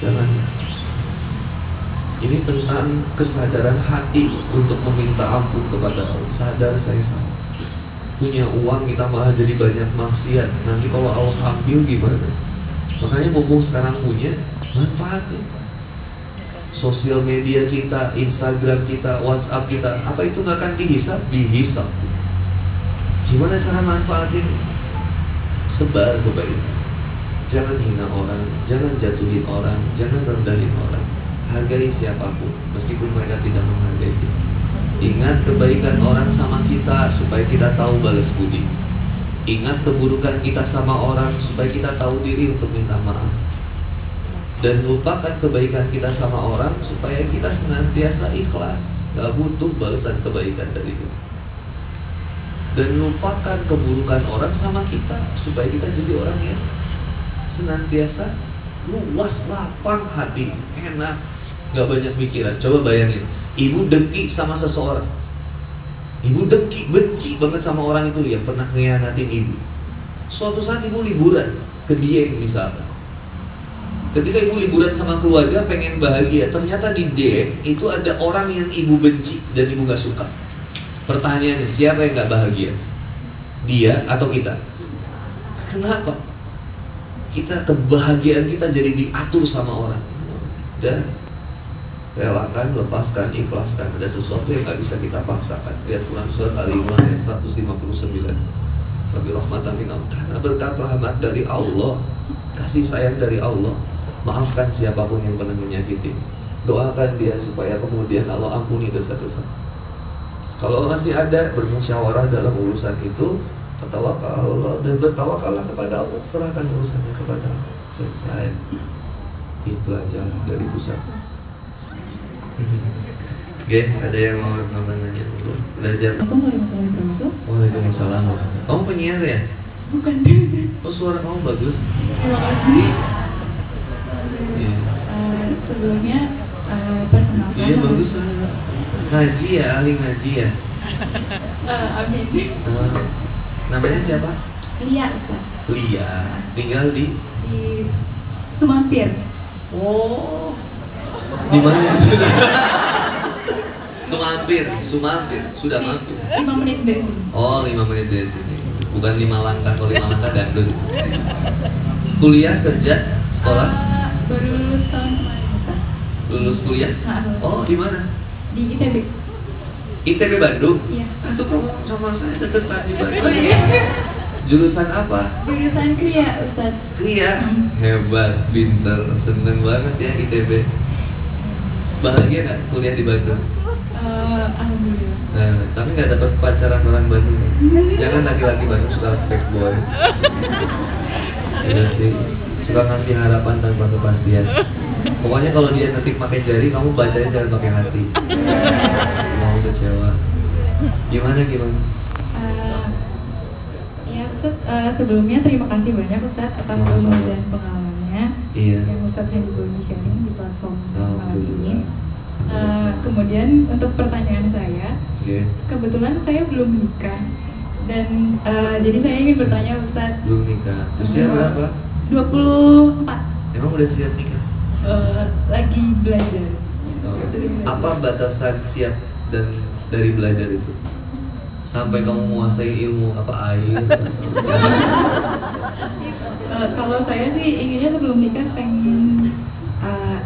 Jangan. Ini tentang kesadaran hati untuk meminta ampun kepada Allah. Sadar saya salah. Punya uang kita malah jadi banyak maksiat. Nanti kalau Allah ambil gimana? Makanya mumpung sekarang punya, manfaatin. Sosial media kita, Instagram kita, WhatsApp kita, apa itu nggak akan dihisap? Dihisap. Gimana cara manfaatin? Sebar kebaikan. Jangan hina orang, jangan jatuhin orang, jangan rendahin orang. Hargai siapapun, meskipun mereka tidak menghargai kita. Ingat kebaikan orang sama kita supaya kita tahu balas budi. Ingat keburukan kita sama orang supaya kita tahu diri untuk minta maaf. Dan lupakan kebaikan kita sama orang supaya kita senantiasa ikhlas, gak butuh balasan kebaikan dari kita. Dan lupakan keburukan orang sama kita supaya kita jadi orang yang senantiasa luas, lapang hati, enak, gak banyak pikiran. Coba bayangin, ibu dengki sama seseorang. Ibu dengki, benci banget sama orang itu yang pernah ngehianatin ibu. Suatu saat ibu liburan ke Dieng misalnya. Ketika ibu liburan sama keluarga pengen bahagia, ternyata di Dieng itu ada orang yang ibu benci dan ibu gak suka. Pertanyaannya, siapa yang gak bahagia? Dia atau kita? Kenapa? Kebahagiaan kita jadi diatur sama orang. Dan relakan, lepaskan, ikhlaskan. Ada sesuatu yang gak bisa kita paksakan. Lihat Quran surat Al-Imran ayat 159. Rabbi rahmatan min Allah. Karena berkat rahmat dari Allah, kasih sayang dari Allah, maafkan siapapun yang pernah menyakiti. Doakan dia supaya kemudian Allah ampuni dosa-dosa. Kalau masih ada, bermusyawarah dalam urusan itu, bertawakal dan bertawakallah kepada Allah. Serahkan urusannya kepada Allah. Selesai. Itu aja dari pusat. Oke, ada yang mau nanya dulu? Belajar. Assalamualaikum warahmatullahi wabarakatuh. Waalaikumsalam. Kamu penyiar ya? Bukan. Oh, suara kamu bagus. Terima kasih. Sebelumnya perkenalkan. Iya bagus. Ngaji ya, ahli ngaji ya. Amin. Namanya siapa? Lia, Ustaz. Lia. Tinggal di Sumampir. Oh. Di mana? Sumampir. Sudah mampir. 5 menit dari sini. Oh, 5 menit dari sini. Bukan 5 langkah, kalau 5 langkah dangdut. Kuliah, kerja, sekolah? Baru lulus tahun kemarin, Ustaz. Lulus kuliah? Lulus. Oh, di mana? Di ITB. ITB Bandung? Iya. Itu kamu sama saya deketan di Bandung. Oh iya. Jurusan apa? Jurusan Kria, Ustaz. Kria? Hebat, pinter, seneng banget ya ITB. Bahagia gak kuliah di Bandung? Alhamdulillah. Nah, tapi gak dapat pacaran orang Bandung ya? Jangan laki-laki Bandung suka fake boy. Berarti suka ngasih harapan tanpa kepastian. Pokoknya kalau dia nanti pakai jari, kamu bacanya jangan pakai hati. Kamu kecewa. Gimana? Ya Ustaz, sebelumnya terima kasih banyak Ustaz atas ilmu dan pengalamannya. Iya. Yang Ustaz Habibur sharing di platform malam ini. Alhamdulillah. Kemudian untuk pertanyaan saya, kebetulan saya belum nikah dan jadi saya ingin bertanya Ustaz. Belum nikah. Usia berapa? 24. Emang udah siap nikah? Lagi belajar. Apa batasan siap dan dari belajar itu? Sampai kamu menguasai ilmu apa air? Kalau saya sih inginnya sebelum nikah pengen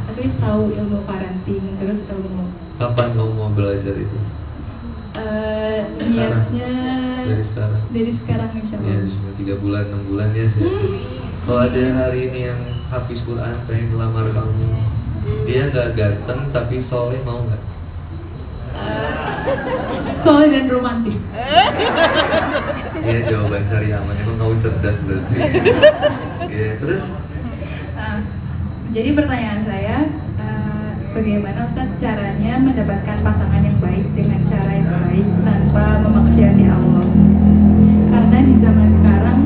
at least tahu ilmu parenting, terus ilmu. Kapan kamu mau belajar itu? Niatnya dari sekarang insya Ya, Allah. cuma 3 bulan, 6 bulan ya sih. Kalau ada hari ini yang hafiz Quran pengen melamar kamu, dia gak ganteng tapi soleh, mau gak? Soleh dan romantis. Ya, jawaban cari aman. Emang kamu cerdas berarti. Ya, terus? Jadi pertanyaan saya, bagaimana Ustadz caranya mendapatkan pasangan yang baik dengan cara yang baik tanpa memaksiati Allah? Karena di zaman sekarang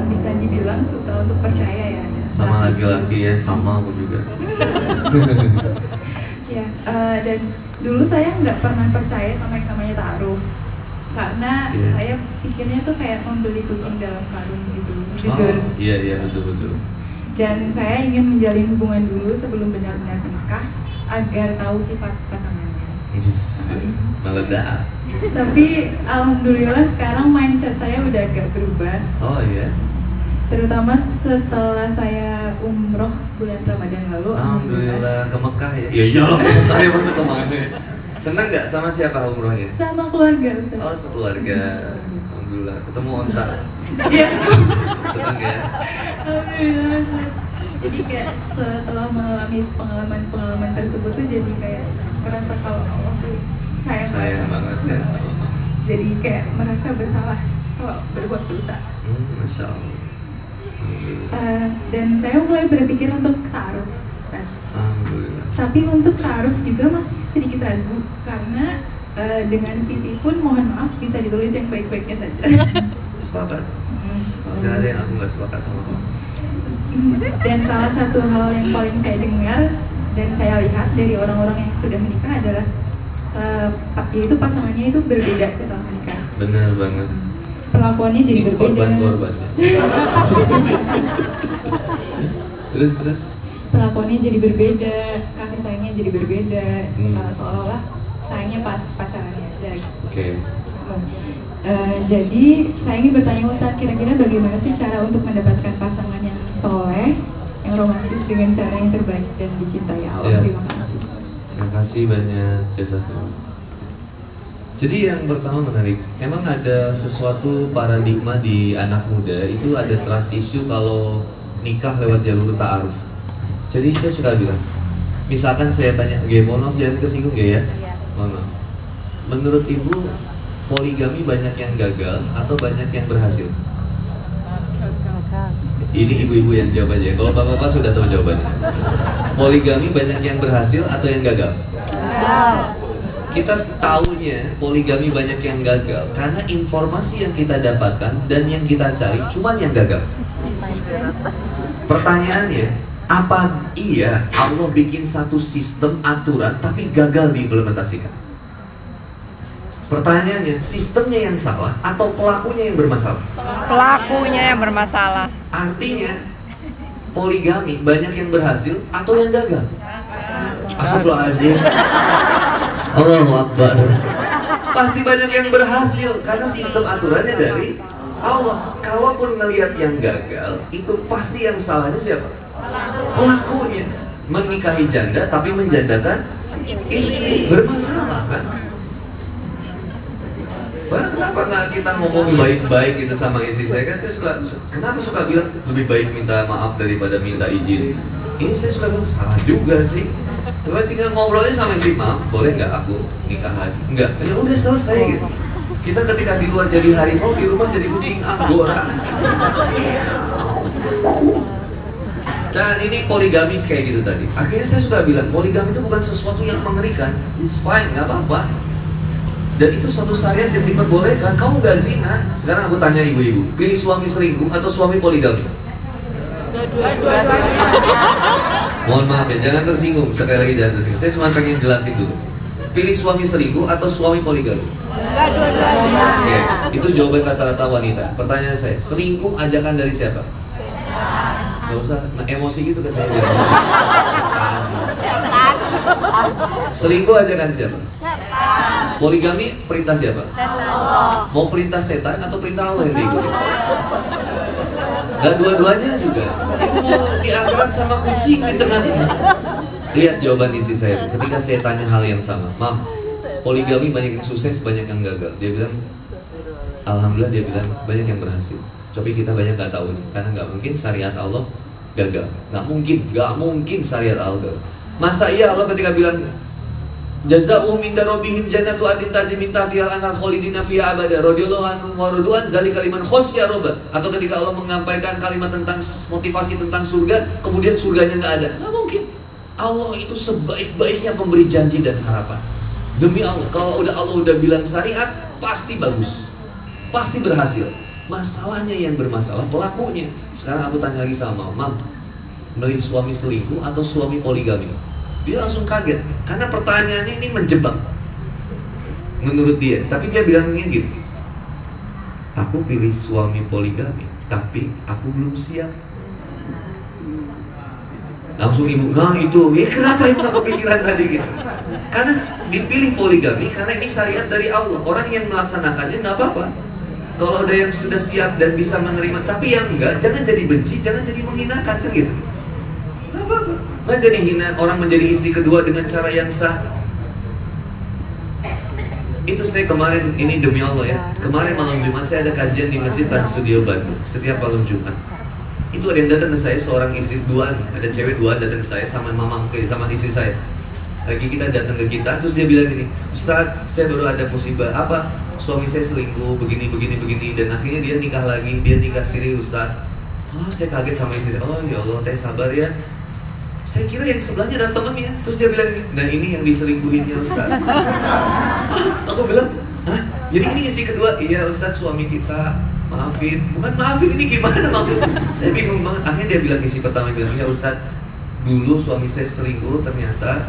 bisa dibilang susah untuk percaya ya. Sama laki-laki ya, sama aku juga. Ya, dan dulu saya nggak pernah percaya sama yang namanya ta'aruf. Karena saya pikirnya tuh kayak membeli kucing dalam karung gitu. Oh, iya betul. Dan saya ingin menjalin hubungan dulu sebelum benar-benar menikah agar tahu sifat pasangannya. Meledak. Tapi alhamdulillah sekarang mindset saya udah agak berubah. Oh iya. Terutama setelah saya umroh bulan Ramadan lalu. Alhamdulillah ke Mekah ya. Iya iyalah ke Mekah ya, masa kemana? Senang nggak sama siapa umrohnya? Sama keluarga Ustaz. Oh sekeluarga. Alhamdulillah ketemu onta. Iya. Senang ya. Alhamdulillah. Jadi kayak setelah mengalami pengalaman tersebut tuh jadi kayak merasa kalau Allah tuh sayang banget ya sama mama. Jadi kayak merasa bersalah kalau berbuat dosa. Masya Allah. Dan saya mulai berpikir untuk ta'aruf, Ustaz. Alhamdulillah. Tapi untuk ta'aruf juga masih sedikit ragu karena dengan Siti pun mohon maaf bisa ditulis yang baik-baiknya saja. Sepakat. Gak ada yang aku nggak sepakat sama kamu. Dan salah satu hal yang paling saya dengar dan saya lihat dari orang-orang yang sudah menikah adalah yaitu pasangannya itu berbeda setelah menikah. Benar banget. Perlakuannya jadi ini berbeda. Korban-korbannya. Terus. Perlakuannya jadi berbeda, kasih sayangnya jadi berbeda. Seolah-olah sayangnya pas pacarannya aja. Oke. Jadi saya ingin bertanya Ustadz, kira-kira bagaimana sih cara untuk mendapatkan pasangan yang soleh, yang romantis dengan cara yang terbaik dan dicintai Allah? Siap. Terima kasih. Terima kasih banyak jazakallah. Jadi yang pertama menarik, emang ada sesuatu paradigma di anak muda itu ada trust issue kalau nikah lewat jalur ta'aruf. Jadi saya suka bilang, misalkan saya tanya, mohon maaf jangan kesinggung ya? Mohon maaf. Menurut ibu, poligami banyak yang gagal atau banyak yang berhasil? Ini ibu-ibu yang jawab aja. Kalau bapak-bapak sudah tahu jawabannya. Poligami banyak yang berhasil atau yang gagal? Kita tahunya poligami banyak yang gagal karena informasi yang kita dapatkan dan yang kita cari cuma yang gagal. Pertanyaannya, apa iya Allah bikin satu sistem aturan tapi gagal diimplementasikan? Pertanyaannya, sistemnya yang salah atau pelakunya yang bermasalah? Pelakunya yang bermasalah. Artinya, poligami banyak yang berhasil atau yang gagal? Astagfirullahaladzim. Allahu Akbar. Pasti banyak yang berhasil karena sistem aturannya dari Allah. Kalaupun ngelihat yang gagal, itu pasti yang salahnya siapa? Pelakunya. Menikahi janda tapi menjandakan istri, bermasalah kan? Kenapa nggak kita ngomong baik-baik gitu sama istri saya? Kan saya kenapa suka bilang lebih baik minta maaf daripada minta izin? Ini saya suka bilang salah juga sih. Gue tinggal ngobrolnya sama istri, Mam, boleh nggak aku nikah lagi? Enggak, ya udah selesai gitu. Kita ketika di luar jadi harimau, di rumah jadi kucing anggora. Dan ini poligami kayak gitu tadi. Akhirnya saya suka bilang, poligami itu bukan sesuatu yang mengerikan. It's fine, nggak apa-apa. Dan itu suatu syariat yang diperbolehkan. Kamu gak zina. Sekarang aku tanya ibu-ibu, pilih suami selingkuh atau suami poligami? Dua-duanya. Mohon maaf ya, jangan tersinggung. Sekali lagi jangan tersinggung. Saya cuma pengen jelasin dulu. Pilih suami selingkuh atau suami poligami? Enggak, dua-duanya. Oke, itu jawaban rata-rata wanita. Pertanyaan saya, selingkuh ajakan dari siapa? Gak usah emosi gitu ke saya bilang. Selingkuh ajakan siapa? Poligami perintah siapa? Mau perintah setan atau perintah Allah yang diikuti? Gak dua-duanya juga. Ibu mau di akhirat sama kucing di tengah-tengah. Lihat jawaban istri saya ketika saya tanya hal yang sama. Mam, poligami banyak yang sukses, banyak yang gagal. Dia bilang, alhamdulillah dia bilang banyak yang berhasil. Tapi kita banyak gak tahu nih, karena gak mungkin syariat Allah gagal. Gak mungkin syariat Allah gagal. Masa iya Allah ketika bilang jazaohum inda rabbihim jannatu adnin tajri min tahtiha al-anhar khalidina fiha abada radhiyallahu anhum wa radu'an zalika liman khasya rabbah. Atau ketika Allah menyampaikan kalimat tentang motivasi tentang surga, kemudian surganya nggak ada. Nggak mungkin. Allah itu sebaik-baiknya pemberi janji dan harapan. Demi Allah, kalau Allah udah bilang syariat, pasti bagus, pasti berhasil. Masalahnya yang bermasalah pelakunya. Sekarang aku tanya lagi sama Mam, milih suami selingkuh atau suami poligami? Dia langsung kaget karena pertanyaannya ini menjebak menurut dia. Tapi dia bilangnya gini, aku pilih suami poligami tapi aku belum siap. Langsung ibu, nah itu, ya kenapa ibu gak kepikiran tadi gitu? Karena dipilih poligami karena ini syariat dari Allah. Orang yang melaksanakannya nggak apa-apa. Kalau ada yang sudah siap dan bisa menerima, tapi yang enggak, jangan jadi benci, jangan jadi menghinakan kan gitu. Nggak apa-apa. Nggak jadi hina orang menjadi istri kedua dengan cara yang sah. Itu saya kemarin, ini demi Allah ya, kemarin malam Jumat saya ada kajian di Masjid Trans Studio Bandung setiap malam Jumat. Itu ada yang datang ke saya, seorang istri dua nih, ada cewek dua datang ke saya sama sama istri saya. Lagi kita datang ke kita, terus dia bilang gini, Ustadz, saya baru ada musibah, apa? Suami saya selingkuh, begini, dan akhirnya dia nikah lagi, dia nikah siri Ustadz. Oh, saya kaget sama istri saya, oh ya Allah, teh sabar ya. Saya kira yang sebelahnya ada temennya, terus dia bilang gini, nah ini yang diselingkuhinnya Ustadz. Aku bilang, hah? Jadi ini istri kedua? Iya Ustadz, suami kita maafin. Bukan maafin, ini gimana maksudnya? Saya bingung banget. Akhirnya dia bilang, istri pertama bilang, ya Ustadz, dulu suami saya selingkuh, ternyata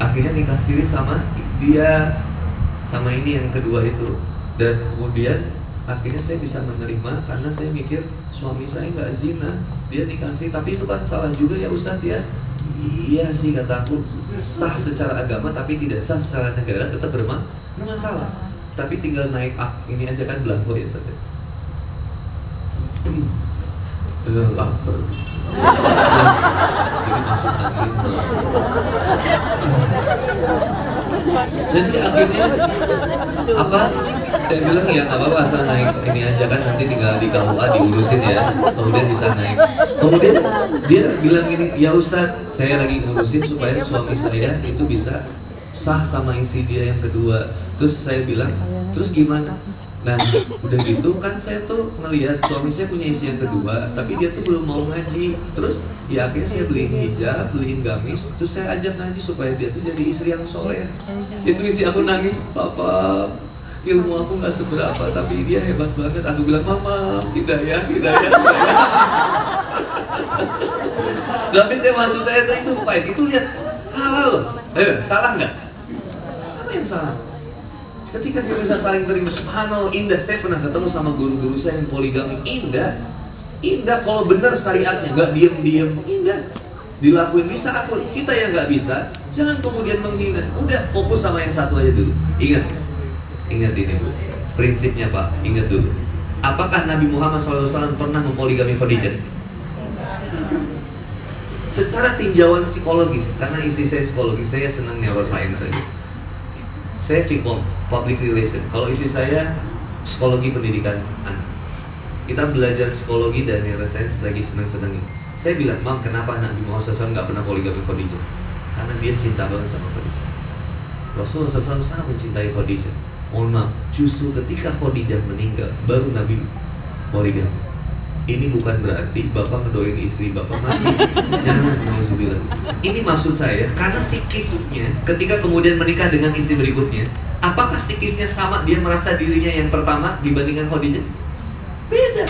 akhirnya nikah siri sama dia, sama ini yang kedua itu. Dan kemudian akhirnya saya bisa menerima karena saya mikir suami saya nggak zina, dia nikah siri. Tapi itu kan salah juga ya Ustadz ya. Iya sih kataku, sah secara agama tapi tidak sah secara negara, tetap bermasalah. Tapi tinggal naik ini aja kan belangko ya Ustadz. Lapar. Ini masuk angin. Jadi akhirnya apa? Saya bilang ya nggak apa-apa, asal naik ini aja kan, nanti tinggal di KUA diurusin ya, kemudian bisa naik. Kemudian dia bilang gini, ya Ustadz, saya lagi ngurusin supaya suami saya itu bisa sah sama istri dia yang kedua. Terus saya bilang, terus gimana? Nah, udah gitu kan saya tuh ngelihat suami saya punya istri yang kedua, tapi dia tuh belum mau ngaji. Terus ya akhirnya saya beliin hijab, beliin gamis, terus saya ajak ngaji supaya dia tuh jadi istri yang soleh. Itu istri aku nangis, Papa, ilmu aku nggak seberapa, tapi dia hebat banget. Aku bilang, Mama, hidayah. Tapi maksud saya itu baik, itu lihat halal loh. Salah nggak? Apa yang salah? Ketika dia bisa saling terima, subhanallah, indah. Saya pernah ketemu sama guru-guru saya yang poligami, indah kalau benar syariatnya, nggak diem, indah, dilakuin. Bisa aku, kita yang nggak bisa, jangan kemudian menghina. Udah fokus sama yang satu aja dulu. Ingat ini Bu, prinsipnya Pak, ingat dulu. Apakah Nabi Muhammad SAW pernah mempoligami Khadijah? Secara tinjauan psikologis, karena istri saya psikologis, saya senang neuroscience saja. Saya Vkom, public relation. Kalau istri saya psikologi pendidikan anak. Kita belajar psikologi dan neuroscience lagi senang-senangnya. Saya bilang, Mam, kenapa Nabi Muhammad SAW nggak pernah poligami Khadijah? Karena dia cinta banget sama Khadijah. Rasulullah SAW sangat mencintai Khadijah. Mohon maaf, justru ketika Khadijah meninggal, baru Nabi poligami. Ini bukan berarti Bapak ngedoain istri Bapak mati. Jangan, alhamdulillah. Ini maksud saya, karena psikisnya ketika kemudian menikah dengan istri berikutnya, apakah psikisnya sama, dia merasa dirinya yang pertama dibandingkan Khadijah? Beda.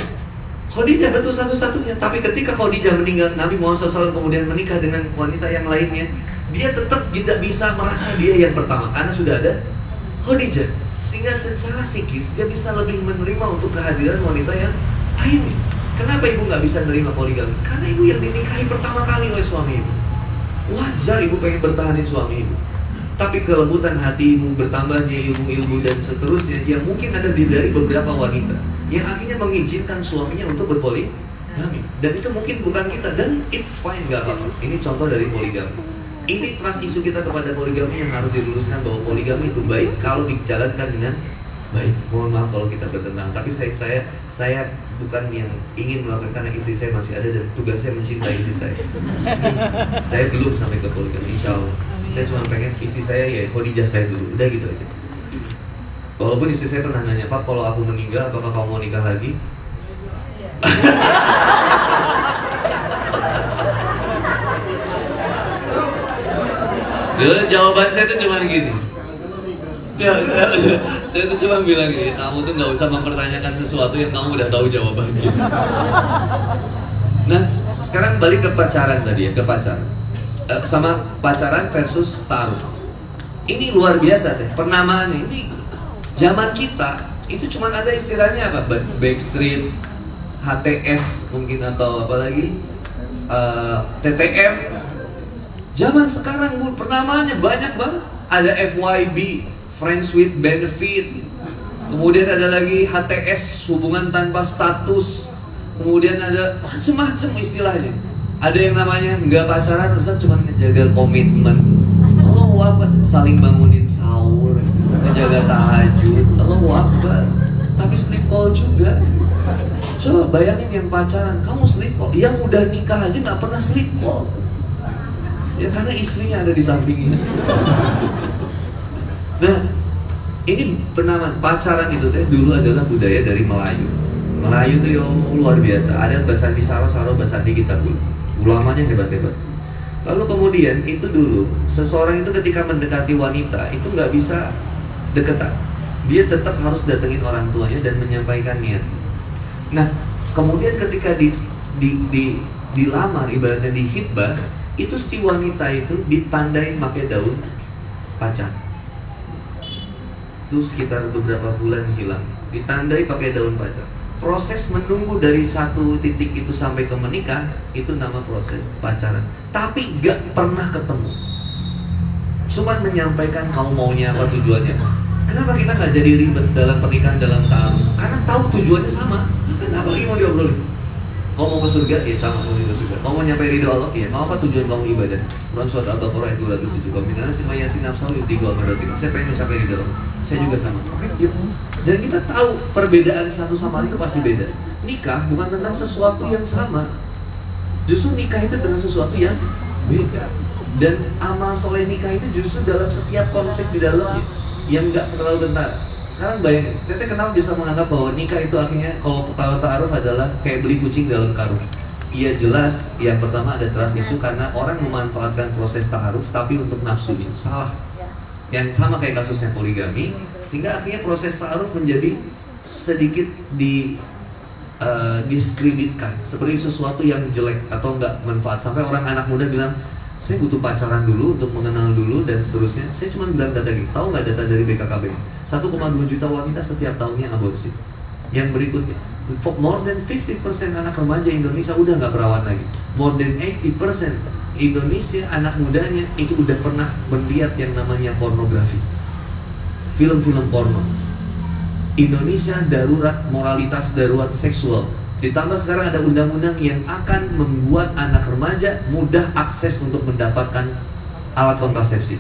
Khadijah betul satu-satunya, tapi ketika Khadijah meninggal, Nabi Muhammad SAW kemudian menikah dengan wanita yang lainnya, dia tetap tidak bisa merasa dia yang pertama karena sudah ada Khadijah. Sehingga secara psikis dia bisa lebih menerima untuk kehadiran wanita yang lainnya. Kenapa ibu nggak bisa menerima poligami? Karena ibu yang dinikahi pertama kali oleh suami ibu. Wajar ibu pengen bertahanin suami ibu. Tapi kelembutan hatimu, bertambahnya ilmu-ilmu dan seterusnya, yang mungkin ada dari beberapa wanita yang akhirnya mengizinkan suaminya untuk berpoligami. Dan itu mungkin bukan kita, dan it's fine, nggak apa-apa. Ini contoh dari poligami. Ini trust isu kita kepada poligami yang harus diluluskan, bahwa poligami itu baik kalau dijalankan dengan baik. Mohon maaf kalau kita bertentang, tapi saya bukan yang ingin melakukan karena istri saya masih ada dan tugas saya mencintai istri saya. Saya belum sampai ke poligami, insya Allah. Saya cuma pengen istri saya ya Khadijah saya dulu, udah gitu aja. Walaupun istri saya pernah nanya, Pak, kalau aku meninggal apakah kamu mau nikah lagi? Jawaban saya tuh cuma gini. Ya, saya tuh cuma bilang gini, kamu tuh nggak usah mempertanyakan sesuatu yang kamu udah tahu jawabannya. Nah, sekarang balik ke pacaran tadi ya, ke pacaran. Sama pacaran versus ta'aruf. Ini luar biasa deh, penamaannya. Ini zaman kita itu cuma ada istilahnya apa? Backstreet, HTS mungkin, atau apa lagi? TTM. Zaman sekarang Bu, penamaannya banyak banget. Ada FYB, Friends with Benefit. Kemudian ada lagi HTS, hubungan tanpa status. Kemudian ada macam-macam istilahnya. Ada yang namanya nggak pacaran, Ustaz cuma ngejaga komitmen. Allahu Akbar, saling bangunin sahur, ngejaga tahajud. Allahu Akbar. Tapi sleep call juga. Coba bayangin yang pacaran, kamu sleep call. Yang udah nikah aja nggak pernah sleep call. Ya karena istrinya ada di sampingnya. Nah, ini penamaan pacaran itu teh dulu adalah budaya dari Melayu. Melayu tuh luar biasa. Ada Basandi Saro Basandi kita dulu. Ulamanya hebat-hebat. Lalu kemudian itu dulu seseorang itu ketika mendekati wanita itu nggak bisa deketan. Dia tetap harus datengin orang tuanya dan menyampaikan niat. Nah, kemudian ketika dilamar, ibaratnya di khitbah, itu si wanita itu ditandai pakai daun pacar. Itu sekitar beberapa bulan hilang. Ditandai pakai daun pacar. Proses menunggu dari satu titik itu sampai ke menikah itu nama proses pacaran. Tapi gak pernah ketemu. Cuman menyampaikan kamu maunya apa, tujuannya apa. Kenapa kita gak jadi ribet dalam pernikahan, dalam ta'aruf? Karena tahu tujuannya sama. Kan apalagi mau diobrolin. Kau mau ke surga? Ya sama, mau ke surga. Kau mau nyampe ridho Allah? Ya. Mau apa tujuan kamu ibadah? Quran surat Al-Baqarah ayat 207. Minana si mayasin nafsahu ibtigha'u mardatillah. Saya pengen mencapai ridho Allah. Saya juga sama. Oke, yuk. Dan kita tahu perbedaan satu sama lain itu pasti beda. Nikah bukan tentang sesuatu yang sama. Justru nikah itu dengan sesuatu yang beda. Dan amal soleh nikah itu justru dalam setiap konflik di dalamnya yang nggak terlalu kentara. Sekarang bayangin, kita kenapa bisa menganggap bahwa nikah itu akhirnya kalau ta'aruf adalah kayak beli kucing dalam karung. Iya jelas, yang pertama ada trust issue karena orang memanfaatkan proses ta'aruf tapi untuk nafsunya. Salah. Yang sama kayak kasusnya poligami, sehingga akhirnya proses ta'aruf menjadi sedikit diskreditkan seperti sesuatu yang jelek atau enggak manfaat. Sampai orang anak muda bilang, saya butuh pacaran dulu untuk mengenal dulu dan seterusnya. Saya cuma bilang data gitu. Tahu nggak data dari BKKB? 1,2 juta wanita setiap tahunnya aborsi. Yang berikutnya, more than 50% anak remaja Indonesia udah nggak perawan lagi. More than 80% Indonesia anak mudanya itu udah pernah melihat yang namanya pornografi, film-film porno. Indonesia darurat moralitas, darurat seksual. Ditambah sekarang ada undang-undang yang akan membuat anak remaja mudah akses untuk mendapatkan alat kontrasepsi.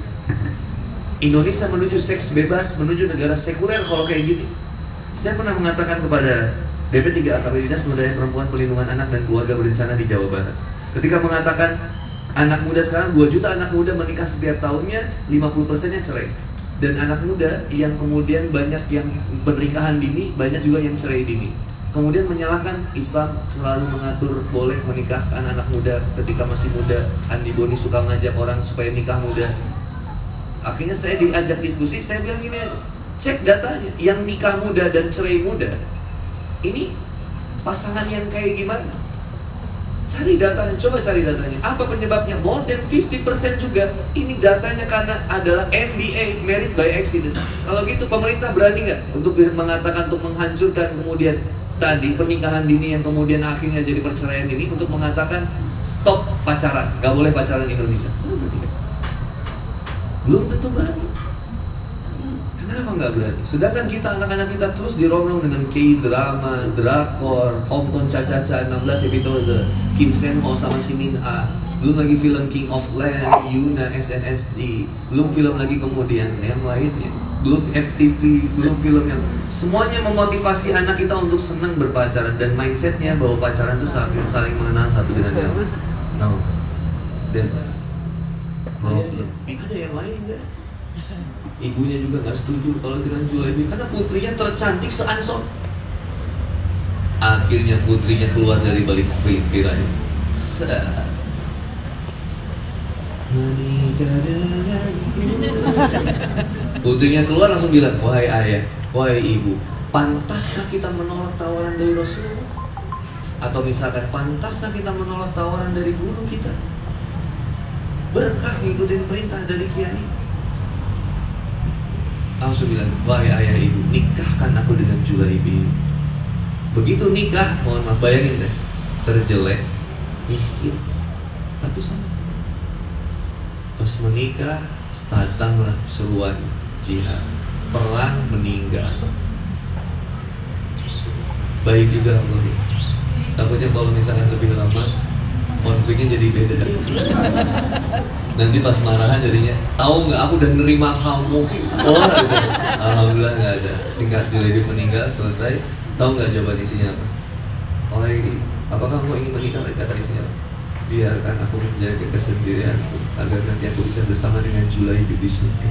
Indonesia menuju seks bebas, menuju negara sekuler kalau kayak gini. Saya pernah mengatakan kepada BP3 AKP Dinas Pemberdayaan Perempuan, Pelindungan Anak dan Keluarga Berencana di Jawa Barat, ketika mengatakan anak muda sekarang 2 juta anak muda menikah setiap tahunnya, 50%-nya cerai. Dan anak muda yang kemudian banyak yang pernikahan dini, banyak juga yang cerai dini. Kemudian menyalahkan Islam selalu mengatur boleh menikahkan anak muda ketika masih muda. Andi Boni suka ngajak orang supaya nikah muda. Akhirnya saya diajak diskusi, saya bilang gini, cek datanya, yang nikah muda dan cerai muda, ini pasangan yang kayak gimana? Cari datanya, coba cari datanya. Apa penyebabnya? More than 50% juga. Ini datanya karena adalah MBA, married by accident. Kalau gitu pemerintah berani nggak untuk mengatakan, untuk menghancurkan kemudian tadi pernikahan dini yang kemudian akhirnya jadi perceraian dini, untuk mengatakan stop pacaran, nggak boleh pacaran di Indonesia? Belum tentu berani. Kenapa nggak berani? Sedangkan kita, anak-anak kita terus dironong dengan K-drama, drakor, Hometown Cha-Cha-Cha 16 episode, Kim Sen Ho sama si Min A. Belum lagi film King of Land, Yuna, SNSD. Belum film lagi kemudian yang lainnya. Belum FTV, belum film yang semuanya memotivasi anak kita untuk senang berpacaran. Dan mindsetnya bahwa pacaran itu saling mengenal satu dengan yang lain. No, that's problem. Ada yang lain nggak? Ibunya juga nggak setuju kalau dengan Julaibi karena putrinya tercantik se-Ansor. Akhirnya putrinya keluar dari balik tirai. Menikah denganku. Putrinya keluar langsung bilang, wahai ayah, wahai ibu, pantaskah kita menolak tawaran dari Rasulullah? Atau misalkan, pantaskah kita menolak tawaran dari guru kita? Berkah ngikutin perintah dari kiai. Langsung bilang, wahai ayah ibu, nikahkan aku dengan Julaibi. Begitu nikah, mohon maaf, bayangin deh, terjelek, miskin, tapi sholat. Pas menikah datanglah seruan jihad, perang, meninggal. Baik juga Allah ya. Takutnya kalau misalkan lebih lama konfliknya jadi beda. Nanti pas marahan jadinya, tahu nggak aku udah nerima kamu. Oh gitu. Alhamdulillah nggak ada. Singkat Julebi meninggal selesai. Tahu nggak jawaban isinya apa? Apakah kamu ingin menikah? Kata isinya, biarkan aku menjaga kesendirianku agar nanti aku bisa bersama dengan Julebi di surga.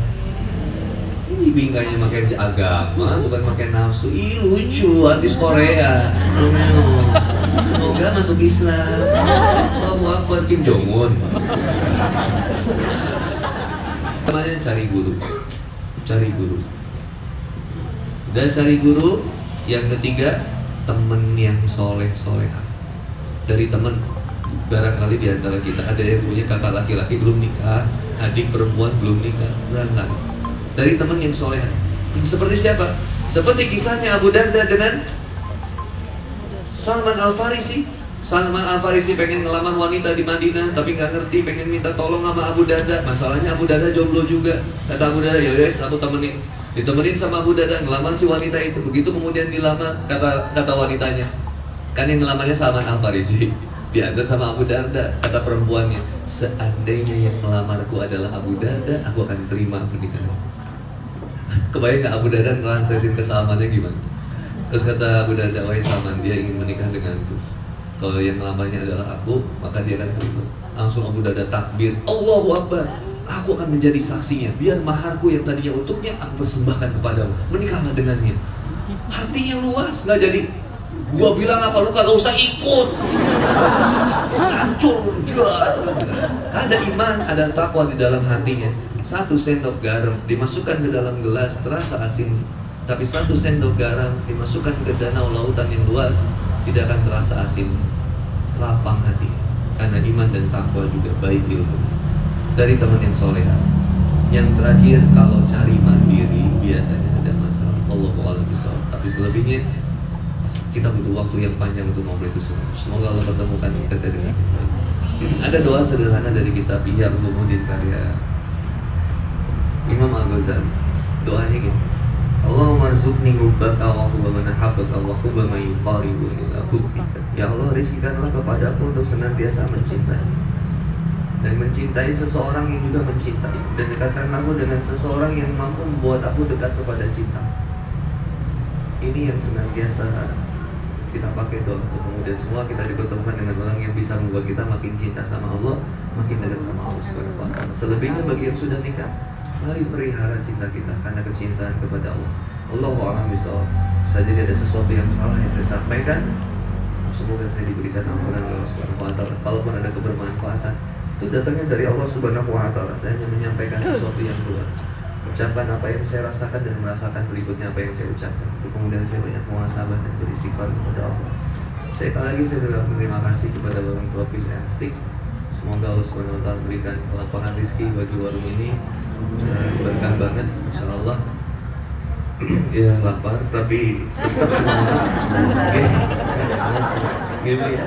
Ini bingkainya makai agama, bukan makai nafsu. Ih lucu, artis Korea. Semoga masuk Islam. Allahu Akbar, Kim Jong Un. Namanya cari guru. Cari guru. Dan cari guru. Yang ketiga, temen yang soleh-soleha. Dari temen, barangkali di antara kita ada yang punya kakak laki-laki belum nikah, adik perempuan belum nikah, barangkali. Dari temen yang soleh. Seperti siapa? Seperti kisahnya Abu Darda dengan Salman Al-Farisi. Salman Al-Farisi pengen ngelamar wanita di Madinah, tapi nggak ngerti, pengen minta tolong sama Abu Darda. Masalahnya Abu Darda jomblo juga. Kata Abu Darda, yaudah aku temenin. Ditemenin sama Abu Darda, ngelamar si wanita itu. Begitu kemudian dilamar, kata wanitanya, kan yang ngelamarnya Salman Al-Farisi, diantar sama Abu Darda. Kata perempuannya, seandainya yang melamarku adalah Abu Darda, aku akan terima pernikahan. Kebayang gak Abu Darda translatein ke Salmannya gimana? Terus kata Abu Darda, wahai Salman, dia ingin menikah denganku. Kalau yang ngelamarnya adalah aku, maka dia akan terima. Langsung Abu Darda takbir, Allahu Akbar, aku akan menjadi saksinya. Biar maharku yang tadinya untuknya, aku persembahkan kepadamu. Menikahlah dengannya. Hatinya luas, gak jadi, gua bilang apa, lu kagak usah ikut. Hancur, ada iman, ada takwa di dalam hatinya. 1 sendok garam dimasukkan ke dalam gelas terasa asin, tapi 1 sendok garam dimasukkan ke danau lautan yang luas tidak akan terasa asin. Lapang hati, karena iman dan takwa juga baik ilmu. Dari teman yang soleha. Yang terakhir, kalau cari mandiri biasanya ada masalah. Allahu a'lam bishawab. Tapi selebihnya kita butuh waktu yang panjang untuk memulai itu semua. Semoga Allah pertemukan kita dengan baik. Ada doa sederhana dari kitab Ihya Ulumuddin karya Imam Al-Ghazali. Doanya gini, Allahumma rzuqni hubbaka wa hubba man ahabbaka wa hubba man yuqaribu ila hubbika. Ya Allah, rizkikanlah kepadaku untuk senantiasa mencintai dan mencintai seseorang yang juga mencintai, dan dekatkanlah aku dengan seseorang yang mampu membuat aku dekat kepada cinta. Ini yang senantiasa kita pakai doa untuk kemudian semua kita dipertemukan dengan orang yang bisa membuat kita makin cinta sama Allah, makin dekat sama Allah Subhanahu wa taala. Selebihnya bagi yang sudah nikah, mari pelihara cinta kita karena kecintaan kepada Allah. Allahu a'lam bishawab. Bisa jadi ada sesuatu yang salah yang saya sampaikan. Semoga saya diberikan ampunan Allah Subhanahu wa taala. Kalaupun ada kebermanfaatan, itu datangnya dari Allah Subhanahu wa taala. Saya hanya menyampaikan sesuatu yang keluar. Ucapkan apa yang saya rasakan dan merasakan berikutnya apa yang saya ucapkan. Untuk kemudian saya banyak muhasabah dan beristighfar kepada Allah. Sekali lagi saya berterima kasih kepada orang tua Peace and Stick. Semoga Allah Subhanahu wa taala berikan kelapangan rezeki bagi warung ini. Berkah banget insyaallah. Ya lapar tapi tetap semangat. Oke, senang. Gitu ya.